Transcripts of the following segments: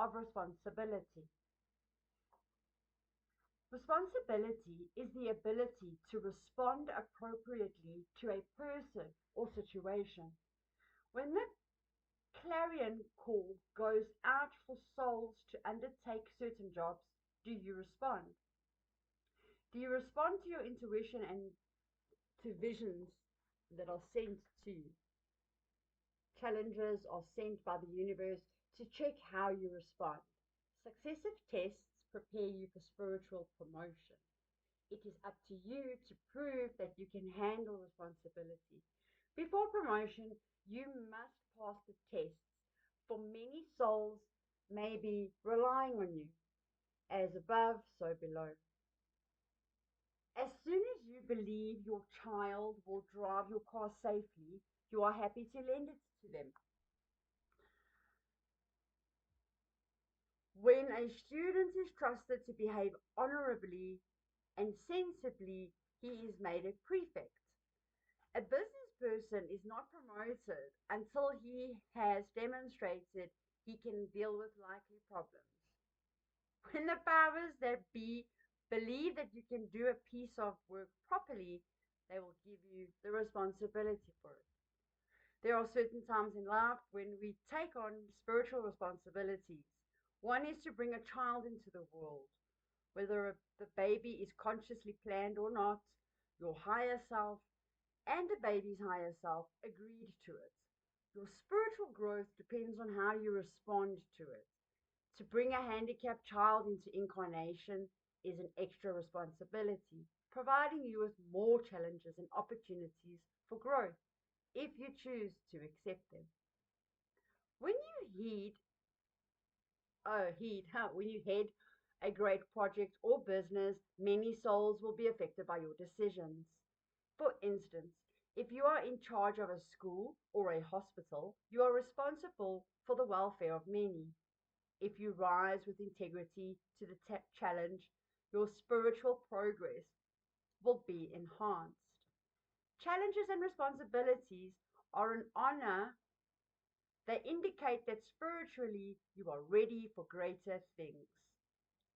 of responsibility. Responsibility is the ability to respond appropriately to a person or situation. When the clarion call goes out for souls to undertake certain jobs, do you respond? Do you respond to your intuition and to visions that are sent to you? Challenges are sent by the universe to check how you respond. Successive tests prepare you for spiritual promotion. It is up to you to prove that you can handle responsibility. Before promotion, you must pass the tests, for many souls may be relying on you. As above, so below. As soon as you believe your child will drive your car safely, you are happy to lend it to them. When a student is trusted to behave honorably and sensibly, he is made a prefect. A business person is not promoted until he has demonstrated he can deal with likely problems. When the powers that be believe that you can do a piece of work properly, they will give you the responsibility for it. There are certain times in life when we take on spiritual responsibilities. One is to bring a child into the world. Whether the baby is consciously planned or not, your higher self and the baby's higher self agreed to it. Your spiritual growth depends on how you respond to it. To bring a handicapped child into incarnation is an extra responsibility, providing you with more challenges and opportunities for growth if you choose to accept them. When you when you head a great project or business, many souls will be affected by your decisions. For instance, if you are in charge of a school or a hospital, you are responsible for the welfare of many. If you rise with integrity to the challenge, your spiritual progress will be enhanced. Challenges and responsibilities are an honor. They indicate that spiritually you are ready for greater things.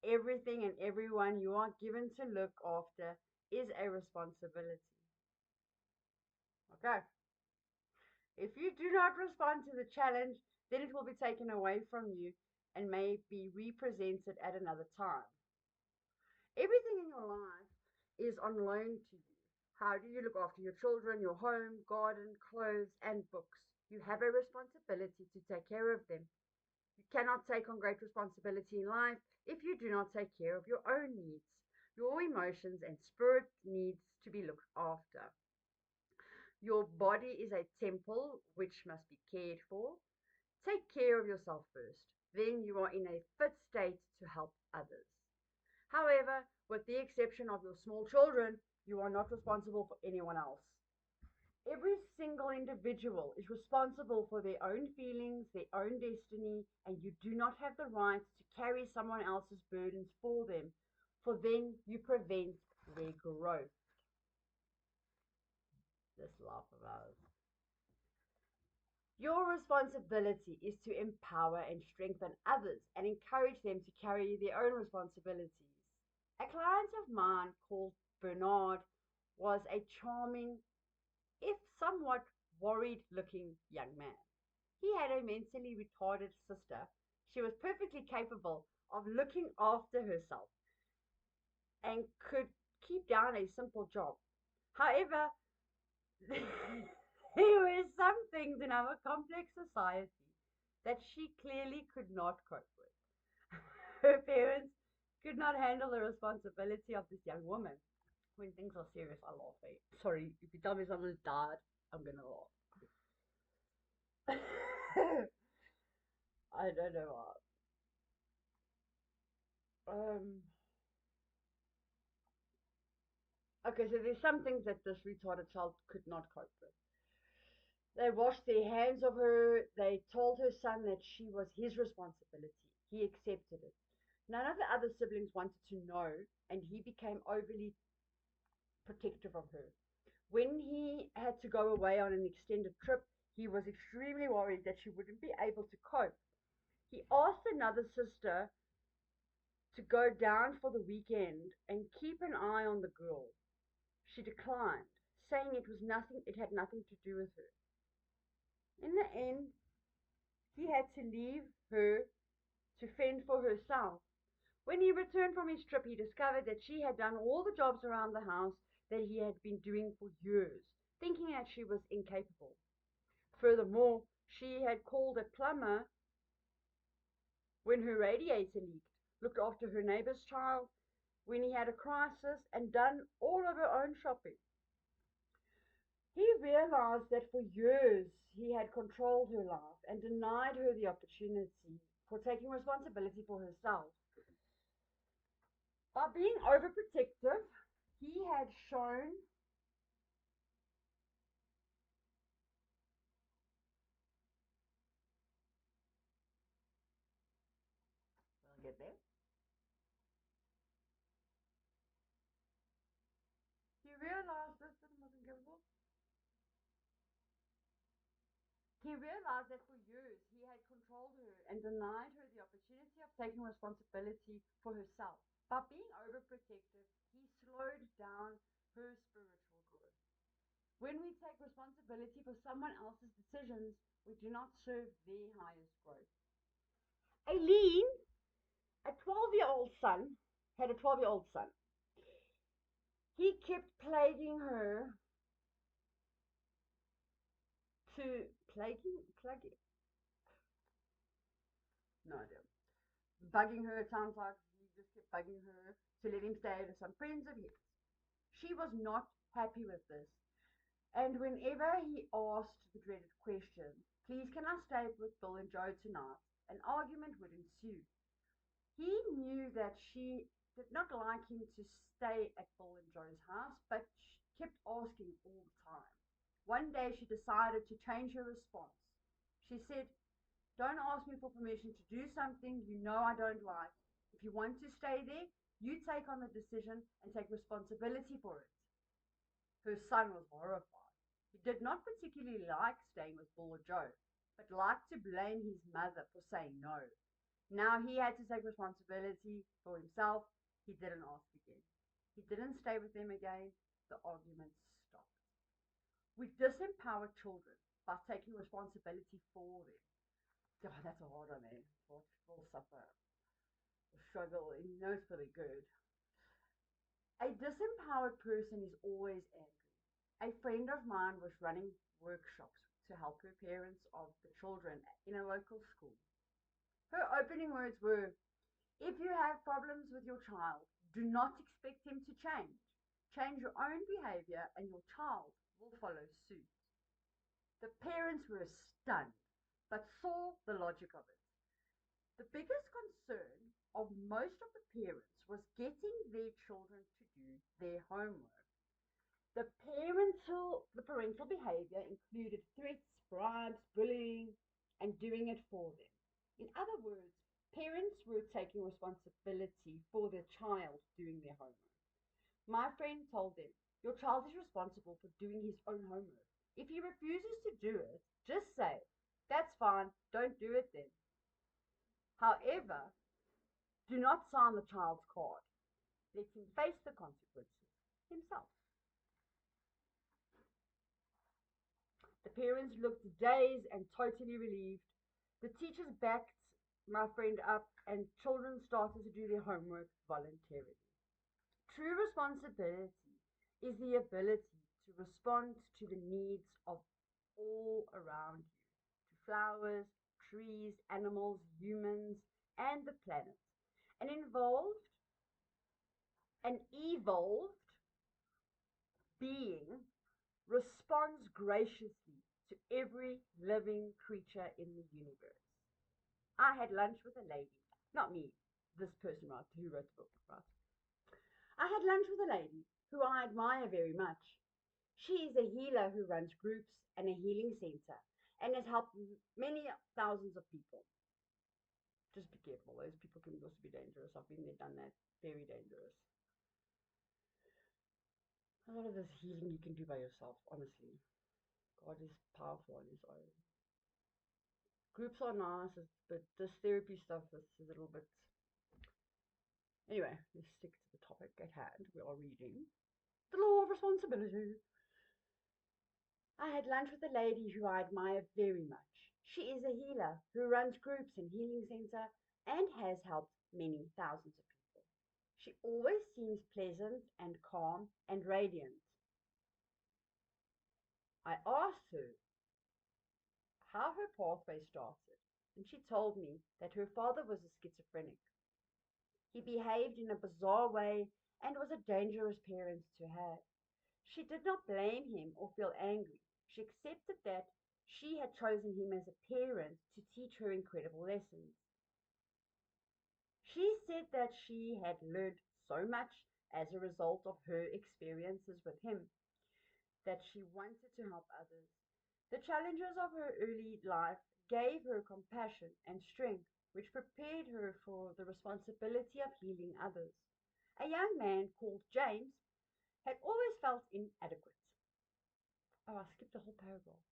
Everything and everyone you are given to look after is a responsibility. Okay. If you do not respond to the challenge, then it will be taken away from you and may be represented at another time. Everything in your life is on loan to you. How do you look after your children, your home, garden, clothes, and books? You have a responsibility to take care of them. You cannot take on great responsibility in life if you do not take care of your own needs. Your emotions and spirit needs to be looked after. Your body is a temple which must be cared for. Take care of yourself first. Then you are in a fit state to help others. However, with the exception of your small children, you are not responsible for anyone else. Every single individual is responsible for their own feelings, their own destiny, and you do not have the right to carry someone else's burdens for them, for then you prevent their growth. This laugh of ours. Your responsibility is to empower and strengthen others and encourage them to carry their own responsibilities. A client of mine called Bernard was a charming, if somewhat worried looking young man. He had a mentally retarded sister. She was perfectly capable of looking after herself and could keep down a simple job. However, there were some things in our complex society that she clearly could not cope with. Her parents could not handle the responsibility of this young woman. When things are serious, I laugh. Eh? Sorry, if you tell me someone's died, I'm gonna laugh. I don't know what. Okay, so there's some things that this retarded child could not cope with. They washed their hands of her. They told her son that she was his responsibility. He accepted it. None of the other siblings wanted to know, and he became overly protective of her. When he had to go away on an extended trip, he was extremely worried that she wouldn't be able to cope. He asked another sister to go down for the weekend and keep an eye on the girl. She declined, saying it had nothing to do with her. In the end, he had to leave her to fend for herself. When he returned from his trip, he discovered that she had done all the jobs around the house that he had been doing for years, thinking that she was incapable. Furthermore, she had called a plumber when her radiator leaked, looked after her neighbor's child when he had a crisis, and done all of her own shopping. He realized that for years he had controlled her life and denied her the opportunity for taking responsibility for herself. By being overprotective, he had shown I'll get there. He realized this wasn't capable. He realized that for years he had controlled her and denied her the opportunity of taking responsibility for herself. By being overprotective, he slowed down her spiritual growth. When we take responsibility for someone else's decisions, we do not serve their highest growth. Aileen, a 12-year-old son, had a 12-year-old son. He kept plaguing her to plaguing, no idea. Bugging her, it sounds like he just kept bugging her to let him stay with some friends of his. She was not happy with this, and whenever he asked the dreaded question, please can I stay with Bill and Joe tonight, an argument would ensue. He knew that she did not like him to stay at Bill and Joe's house, but she kept asking all the time. One day she decided to change her response. She said, don't ask me for permission to do something you know I don't like. If you want to stay there, you take on the decision and take responsibility for it. Her son was horrified. He did not particularly like staying with Bill or Joe, but liked to blame his mother for saying no. Now he had to take responsibility for himself. He didn't ask again. He didn't stay with them again. The arguments stopped. We disempower children by taking responsibility for them. God, that's a hard one, eh? We'll suffer, we'll struggle, and you know it's really good. A disempowered person is always angry. A friend of mine was running workshops to help her parents of the children in a local school. Her opening words were, if you have problems with your child, do not expect him to change. Change your own behavior and your child will follow suit. The parents were stunned, but saw the logic of it. The biggest concern of most of the parents was getting their children to do their homework. The parental behavior included threats, bribes, bullying, and doing it for them. In other words, parents were taking responsibility for their child doing their homework. My friend told them, your child is responsible for doing his own homework. If he refuses to do it, just say, that's fine, don't do it then. However, do not sign the child's card. Let him face the consequences himself. The parents looked dazed and totally relieved. The teachers backed my friend up, and children started to do their homework voluntarily. True responsibility is the ability to respond to the needs of all around you, to flowers, trees, animals, humans, and the planet. An involved, an evolved being responds graciously to every living creature in the universe. I had lunch with a lady, not me, this person who wrote the book, right? I had lunch with a lady who I admire very much. She is a healer who runs groups and a healing center and has helped many thousands of people. Just be careful, those people can also be dangerous. I've been there, done that. Very dangerous. A lot of this healing you can do by yourself, honestly. God is powerful on his own. Groups are nice, but this therapy stuff is a little bit. Anyway, let's stick to the topic at hand. We are reading The Law of Responsibility. I had lunch with a lady who I admire very much. She is a healer who runs groups in healing center and has helped many thousands of people. She always seems pleasant and calm and radiant. I asked her how her pathway started, and she told me that her father was a schizophrenic. He behaved in a bizarre way and was a dangerous parent to have. She did not blame him or feel angry. She accepted that she had chosen him as a parent to teach her incredible lessons. She said that she had learned so much as a result of her experiences with him that she wanted to help others. The challenges of her early life gave her compassion and strength, which prepared her for the responsibility of healing others. A young man called James had always felt inadequate. Oh, I skipped a whole paragraph.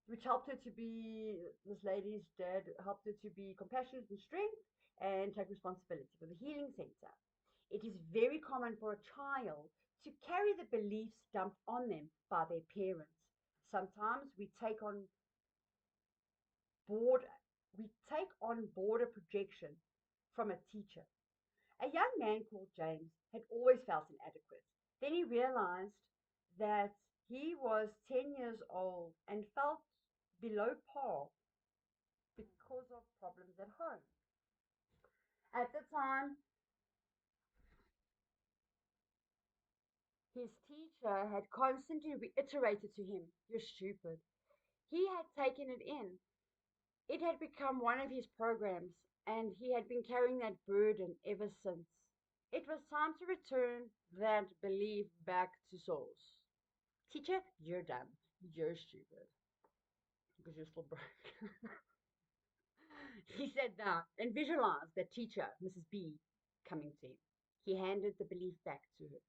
Which helped her to be, this lady's dad helped her to be compassionate and strength and take responsibility for the healing center. It is very common for a child to carry the beliefs dumped on them by their parents. Sometimes board we take on border projection from a teacher. A young man called James had always felt inadequate. Then he realized that he was 10 years old and felt below par because of problems at home. At the time, his teacher had constantly reiterated to him, "You're stupid." He had taken it in. It had become one of his programs, and he had been carrying that burden ever since. It was time to return that belief back to source. Teacher, you're dumb. You're stupid. Because you're still broke. He said that and visualized the teacher, Mrs. B, coming to him. He handed the belief back to her.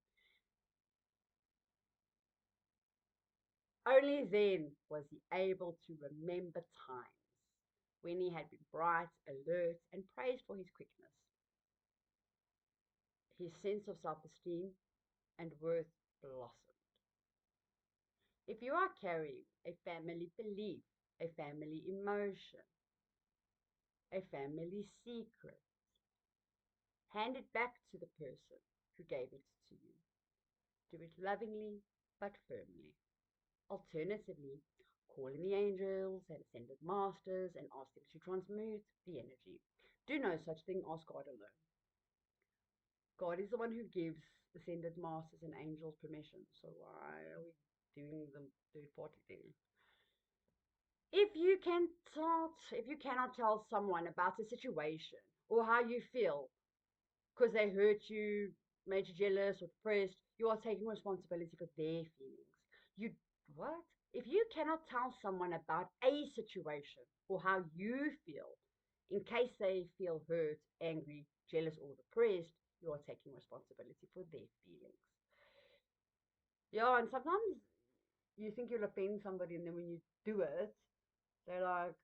Only then was he able to remember times when he had been bright, alert, and praised for his quickness. His sense of self esteem and worth blossomed. If you are carrying a family belief, a family emotion, a family secret, hand it back to the person who gave it to you. Do it lovingly but firmly. Alternatively, call in the angels and ascended masters and ask them to transmute the energy. Do no such thing, ask God alone. God is the one who gives ascended masters and angels permission. So why are we doing the third party thing? If you cannot tell someone about a situation or how you feel because they hurt you, made you jealous or depressed, you are taking responsibility for their feelings. You what? If you cannot tell someone about a situation or how you feel, in case they feel hurt, angry, jealous, or depressed, you are taking responsibility for their feelings. Yeah, and sometimes you think you'll offend somebody, and then when you do it, they're like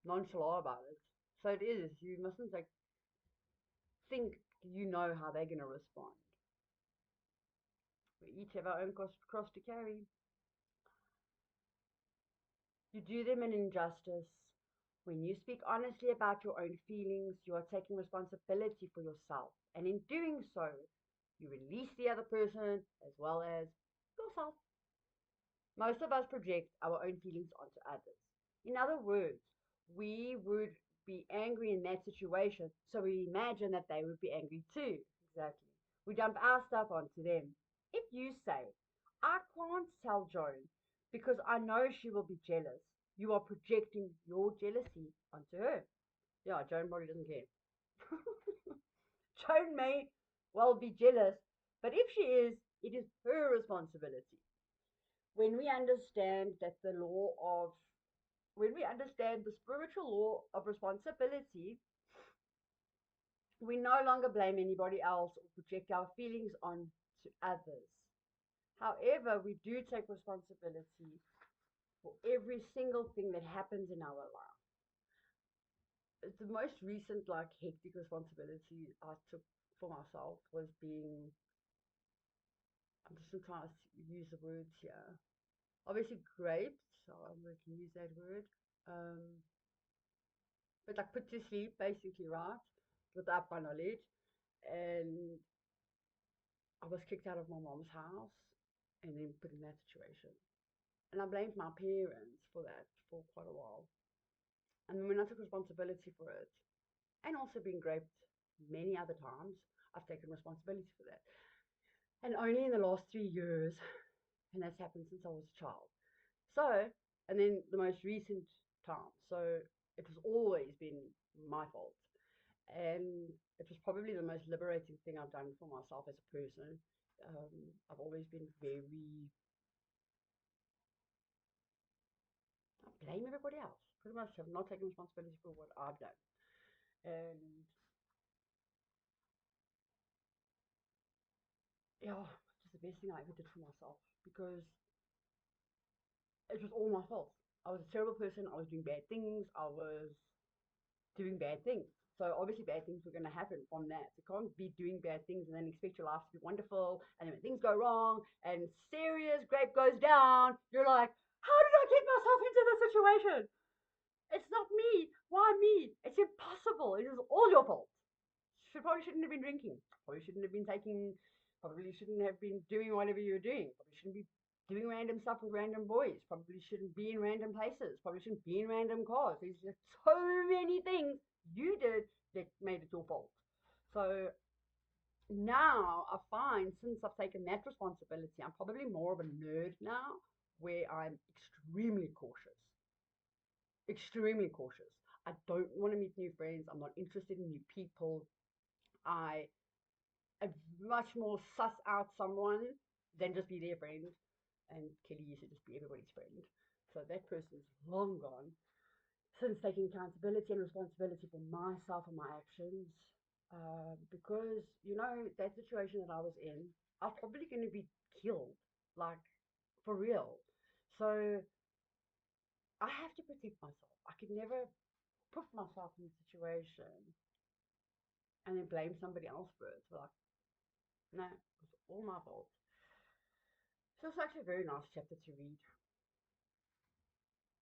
nonchalant about it. So it is. You mustn't like think you know how they're gonna respond. We each have our own cross to carry. You do them an injustice. When you speak honestly about your own feelings, you are taking responsibility for yourself. And in doing so, you release the other person as well as yourself. Most of us project our own feelings onto others. In other words, we would be angry in that situation, so we imagine that they would be angry too. Exactly. We dump our stuff onto them. If you say, "I can't tell Joan because I know she will be jealous," you are projecting your jealousy onto her. Yeah, Joan probably doesn't care. Joan may well be jealous, but if she is, it is her responsibility. When we understand that the law of when we understand the spiritual law of responsibility, we no longer blame anybody else or project our feelings on to others. However, we do take responsibility for every single thing that happens in our life. The most recent like hectic responsibility I took for myself was being, I'm just trying to use the words here. Obviously grape, so I'm going to use that word. Um, but like put to sleep, basically, right? Without my knowledge. And I was kicked out of my mom's house and then put in that situation. And I blamed my parents for that for quite a while. And when I took responsibility for it, and also being raped many other times, I've taken responsibility for that. And only in the last 3 years, and that's happened since I was a child. So, and then the most recent time. So it has always been my fault. And it was probably the most liberating thing I've done for myself as a person. I've always been very, I blame everybody else. Pretty much have not taken responsibility for what I've done. And yeah, it's the best thing I ever did for myself because it was all my fault. I was a terrible person. I was doing bad things. I was doing bad things. So obviously bad things were going to happen from that. You can't be doing bad things and then expect your life to be wonderful. And then when things go wrong and serious grape goes down, you're like, how did I get myself into this situation? It's not me. Why me? It's impossible. It is all your fault. Probably shouldn't have been drinking. Probably shouldn't have been taking. Probably shouldn't have been doing whatever you were doing. Probably shouldn't be doing random stuff with random boys. Probably shouldn't be in random places. Probably shouldn't be in random cars. There's just so many things you did that made it your fault. So now I find since I've taken that responsibility, I'm probably more of a nerd now where I'm extremely cautious. Extremely cautious. I don't want to meet new friends. I'm not interested in new people. I much more suss out someone than just be their friend. And Kelly used to just be everybody's friend. So that person's long gone. Since taking accountability and responsibility for myself and my actions, because you know that situation that I was in, I was probably going to be killed, like for real. So I have to protect myself. I could never put myself in a situation and then blame somebody else for it. Like, no, it was all my fault. So it's actually a very nice chapter to read.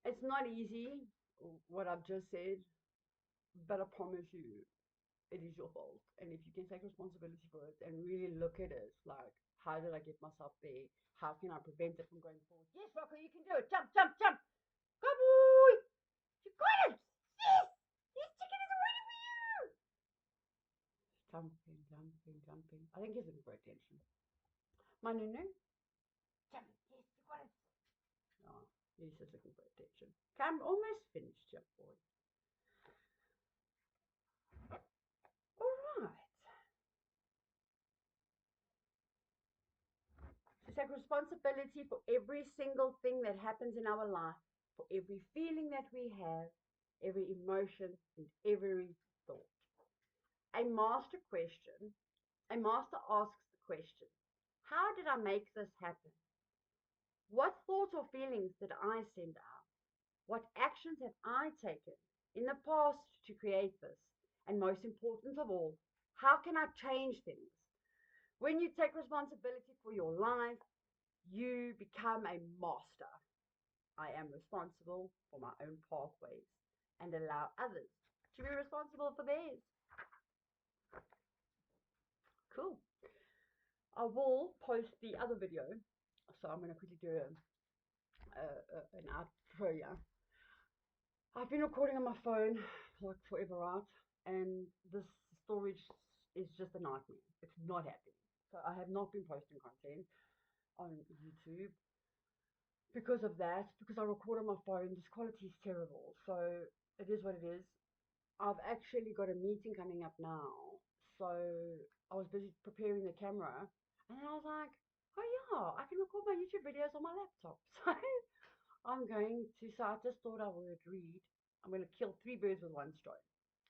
It's not easy, what I've just said, but I promise you, it is your fault. And if you can take responsibility for it and really look at it, like, how did I get myself there? How can I prevent it from going forward? Yes, Rocco, you can do it. Jump, jump, jump. Go, boy. You got it. Yes. This chicken is waiting for you. Jumping, jumping, jumping. I think he's looking for attention. My nunu. Jump. Yes, you got it. Oh, he's just looking for attention. I'm almost finished, jump boy. All right. To take responsibility for every single thing that happens in our life, for every feeling that we have, every emotion, and every thought. A master question, a master asks the question, how did I make this happen? What thoughts or feelings did I send out? What actions have I taken in the past to create this? And most important of all, how can I change things? When you take responsibility for your life, you become a master. I am responsible for my own pathways and allow others to be responsible for theirs. Cool. I will post the other video, so I'm going to quickly do an outro here. I've been recording on my phone like forever, right? And this storage is just a nightmare. It's not happening. So I have not been posting content on YouTube because of that, because I record on my phone. This quality is terrible. So it is what it is. I've actually got a meeting coming up now. So I was busy preparing the camera and then I was like, oh yeah, I can record my YouTube videos on my laptop. So I'm going to, so I just thought I would read. I'm going to kill three birds with one stone.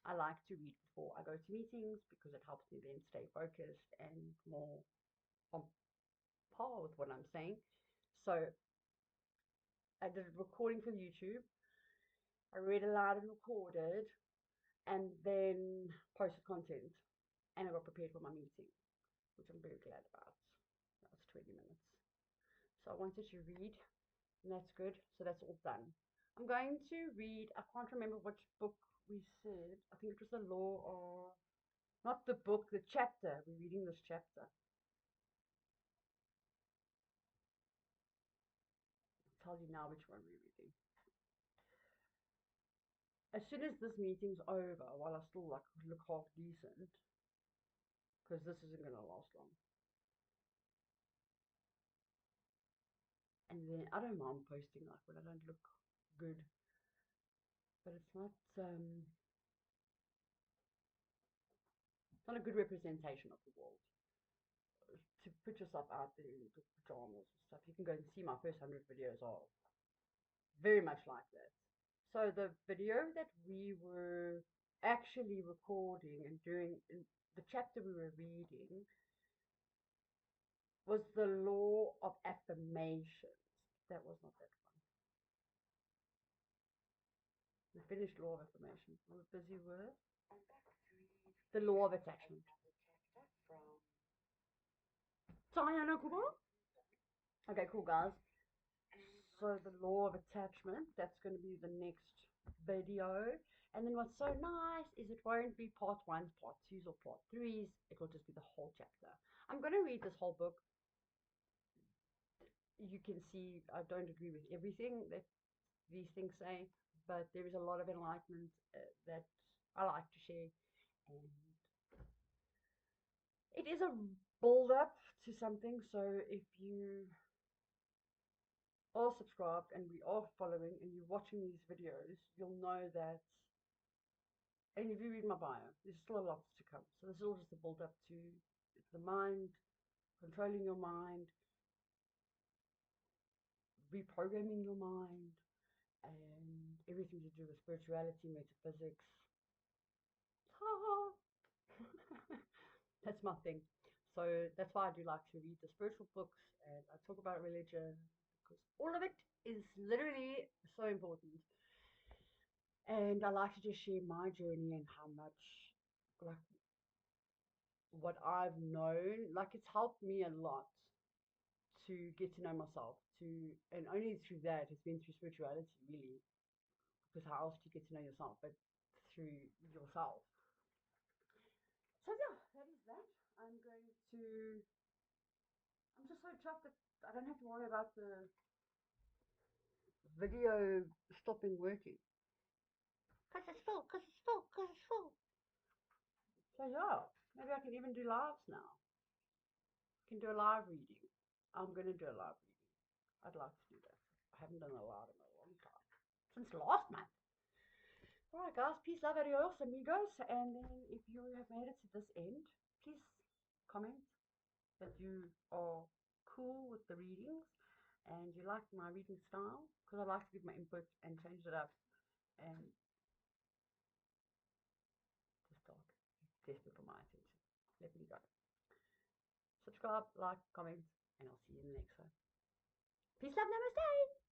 I like to read before I go to meetings because it helps me then stay focused and more on par with what I'm saying. So I did a recording for YouTube. I read aloud and recorded, and then posted content. And I got prepared for my meeting, which I'm very glad about. That was 20 minutes. So I wanted to read, and that's good. So that's all done. I'm going to read, I can't remember which book we said. I think it was the law of, not the book, the chapter. We're reading this chapter. I'll tell you now which one we're reading. As soon as this meeting's over, while I still look half decent, because this isn't going to last long. And then I don't mind posting like when I don't look good, but it's not a good representation of the world. To put yourself out there in the pajamas and stuff, you can go and see my first 100 videos are very much like that. So the video that we were actually recording and doing, in the chapter we were reading, was the law of affirmations. That was not that one. We finished law of affirmations. We were busy with the law of attachment. Diana, cool. Okay, cool, guys. So the law of attachment, that's going to be the next video. And then what's so nice is it won't be part 1s, part 2s, or part 3s. It will just be the whole chapter. I'm going to read this whole book. You can see I don't agree with everything that these things say, but there is a lot of enlightenment that I like to share. And it is a build up to something. So if you are subscribed and we are following and you're watching these videos, you'll know that. And if you read my bio, there's still a lot to come. So this is all just a build up to the mind, controlling your mind, reprogramming your mind, and everything to do with spirituality, metaphysics. That's my thing. So that's why I do like to read the spiritual books and I talk about religion because all of it is literally so important. And I like to just share my journey and how much, like, what I've known. Like, it's helped me a lot to get to know myself. And only through that, it's been through spirituality, really. Because how else do you get to know yourself but through yourself? So yeah, that is that. I'm going to. I'm just so chuffed that I don't have to worry about the video stopping working. Cause it's full. Cause it's full. Cause it's full. So yeah, maybe I can even do lives now. I can do a live reading. I'm gonna do a live reading. I'd like to do that. I haven't done a live in a long time. Since last month. Alright guys, peace, love, adios, amigos. And then if you have made it to this end, please comment that you are cool with the readings and you like my reading style, because I like to give my input and change it up and just talk. Desperate for my attention. Let me go. Subscribe, like, comment, and I'll see you in the next one. Peace, love, namaste.